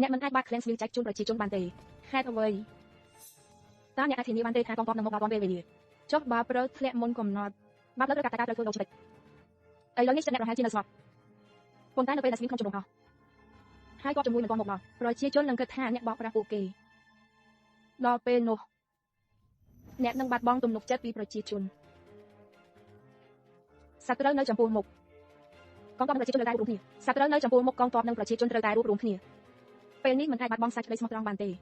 អ្នកមិនអាចបាក់ claim ស្វៀងចែកជូនប្រជាជនបានទេហេតុអ្វីតើអ្នកអាចធានាបានទេថាកងទ័ពនឹងមកដល់ទាន់ពេលវេលាចុះបើប្រើធ្លាក់មុនកំណត់បើផ្លូវត្រូវការតែការត្រូវធ្វើដូច្នេះឥឡូវនេះចិត្តអ្នកប្រហែលជានៅស្ងប់ប៉ុន្តែនៅពេលដែលស្វៀងក្នុងជំរំអស់ហើយក៏ជាមួយនឹងកងមកដល់ប្រជាជននឹងគិតថាអ្នកបោកប្រាស់ពួកគេដល់ពេលនោះអ្នកនឹងបាត់បង់ទំនុកចិត្តពីប្រជាជនសត្រូវនៅចំពោះមុខកងទ័ពនិងប្រជាជនត្រូវតែរួបរวมគ្នាសត្រូវនៅចំពោះមុខកងទ័ពនិងប្រជាជនត្រូវតែរួបរวมគ្នាពេលនេះមិនអាចបាត់បង់សាច់ក្តីស្មោះត្រង់បានទេត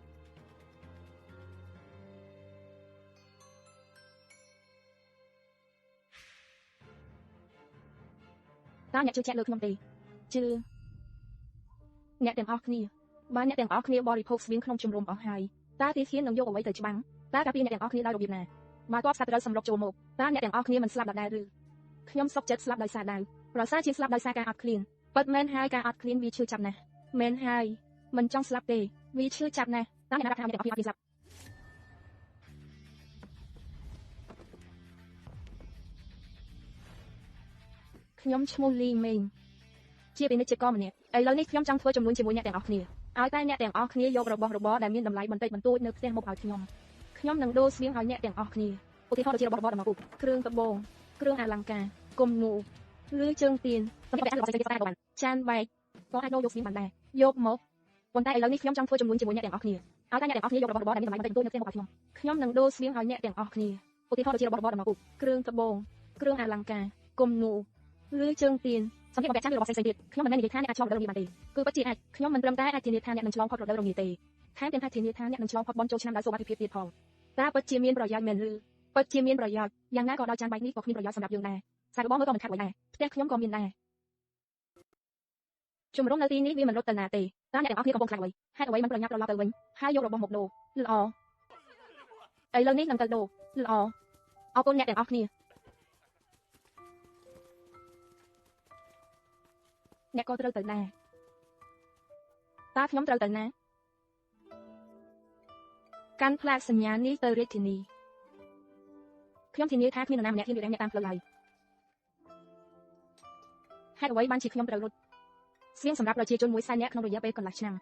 ើអ្នកជឿជាក់លើខ្ញុំទេជឿអ្នកទាំងអស់គ្នាបើអ្នកទាំងអស់គ្នាបរិភោគស្បៀងក្នុងជំរំអស់ហើយតើទាហាននឹងយកអ្វីទៅច្បាំងតើការពារអ្នកទាំងអស់គ្នាដោយរបៀបណាបើទ័ពសត្រូវសម្រុកចូលមកតើអ្នកទាំងអស់គ្នាមិនស្លាប់ដដែលឬខ្ញុំសុខចិត្តស្លាប់ដោយសារដាវប្រសើរជាស្លាប់ដោយសារការអត់ឃ្លានពិតមែនហើយការអត់ឃ្លានវាឈឺចាប់ណាស់មែនហើយមិនចង់ស្លាប់ទេវាឈឺចាប់ណាស់តើអ្នកណាប្រាប់ថាអ្នកទាំងអស់គ្នាអត់ហ៊ានស្លាប់ខ្ញុំឈ្មោះលីមេងជាពាណិជ្ជករម្នាក់ឥឡូវនេះខ្ញុំចង់ធ្វើចំនួនជាមួយអ្នកទាំងអស់គ្នាឲ្យតែអ្នកទាំងអស់គ្នាយករបស់របរដែលមានតម្លៃបន្តិចបន្តួចនៅផ្ទះមកឲ្យខ្ញុំនឹងដូរស្បៀងឲ្យអ្នកទាំងអស់គ្នាឧទាហរណ៍ដូចជារបស់របរដំណើរគ្រឿងដំបងគ្រឿងអលង្ការគំនូឬជើងទៀនសម្រាប់អ្នកអាចរបស់ផ្សេងៗក៏បានចានបែកក៏អាចដូរយកស្បៀងបានដែរយកមកប៉ុន្តែឥឡូវនេះខ្ញុំចង់ធ្វើចំនួនជាមួយអ្នកទាំងអស់គ្នាឲ្យតែអ្នកទាំងអស់គ្នាយករបស់របរដែលមានតម្លៃបន្តិចបន្តួចនៅផ្ទះមកឲ្យខ្ញុំនឹងដូរស្បៀងឲ្យអ្នកទាំងអស់គ្នាឧទាហរណ៍ដូចជារបស់របរដំណើរគ្រឿងដំបងគ្រឿងអលង្ការគំនូឬជើងទៀនសម្រាប់ចានឬរបស់ផ្សេងៗទៀតខ្ញុំមិនមែននិយាយថាអ្នកអាចឆ្លងរដូវរងាបានទេគឺពិតជាអាចខ្ញុំមិនត្រឹមតែអាចធានាថាអ្នកនឹងឆ្លងផុតរដូវរងាទេថែមទាំងអាចធានាថាអ្នកនឹងឆ្លងផុតបនចូលឆ្នាំដោយសុវត្ថិភាពទៀតផងតើពិតជាមានប្រយោជន៍មែនឬពិតជាមានប្រយោជន៍យ៉ាងណាក៏ដោយចានបែកនេះក៏គ្មានប្រយោជន៍សម្រាប់យើងដែរខ្សែរបរមើលក៏មិនខាត់អ្វីដែរផ្ទះខ្ញុំក៏មានដែរជំរំនៅទីនេះវាមិនរត់ទៅណាទេតើអ្នកទាំងអស់គ្នាកំពុងខ្លាចអ្វីហេតុអ្វីមិនប្រញាប់ត្រឡប់ទៅវិញហើយយករបស់មកដូរល្អឥឡូវនេះនឹងទៅដូរល្អអរគុណអ្នកទាំងអស់គ្នាអ្នកក៏ត្រូវទៅណាតើខ្ញុំត្រូវទៅណាកាន់ផ្លាកសញ្ញានេះទៅរាជធានីខ្ញុំធានាថាគ្មាននរណាម្នាក់ហ៊ានរារាំងអ្នកតាមផ្លូវឡើយហេតុអ្វីបានជាខ្ញុំត្រូវរត់ស្បៀងសម្រាប់ប្រជាជនមួយសែននាក់ក្នុងរយៈពេលកន្លះឆ្នាំ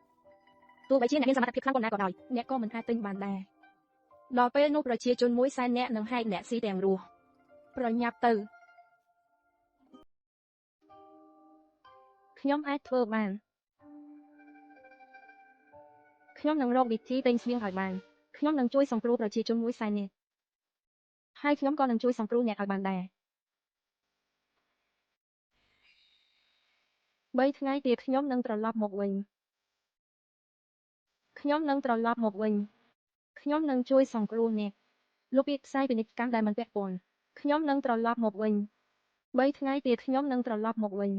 ទោះបីជាអ្នកមានសមត្ថភាពខ្លាំងប៉ុណ្ណាក៏ដោយអ្នកក៏មិនអាចទិញបានដែរដល់ពេលនោះប្រជាជនមួយសែននាក់នឹងហែកអ្នកស៊ីទាំងរស់ប្រញាប់ទៅខ្ញុំអាចធ្វើបានខ្ញុំនឹងរកវិធីទិញស្បៀងឲ្យបានខ្ញុំនឹងជួយសង្គ្រោះប្រជាជនមួយសែននាក់ហើយខ្ញុំក៏នឹងជួយសង្គ្រោះអ្នកឲ្យបានដែរ3ថ្ងៃទៀតខ្ញុំនឹងត្រឡប់មកវិញខ្ញុំនឹងជួយសង្គ្រោះអ្នកលោកពាក្យផ្សាយពាណិជ្ជកម្មដែលមិនពាក់ព័ន្ធខ្ញុំនឹងត្រឡប់មកវិញ3ថ្ងៃទៀតខ្ញុំនឹងត្រឡប់មកវិញ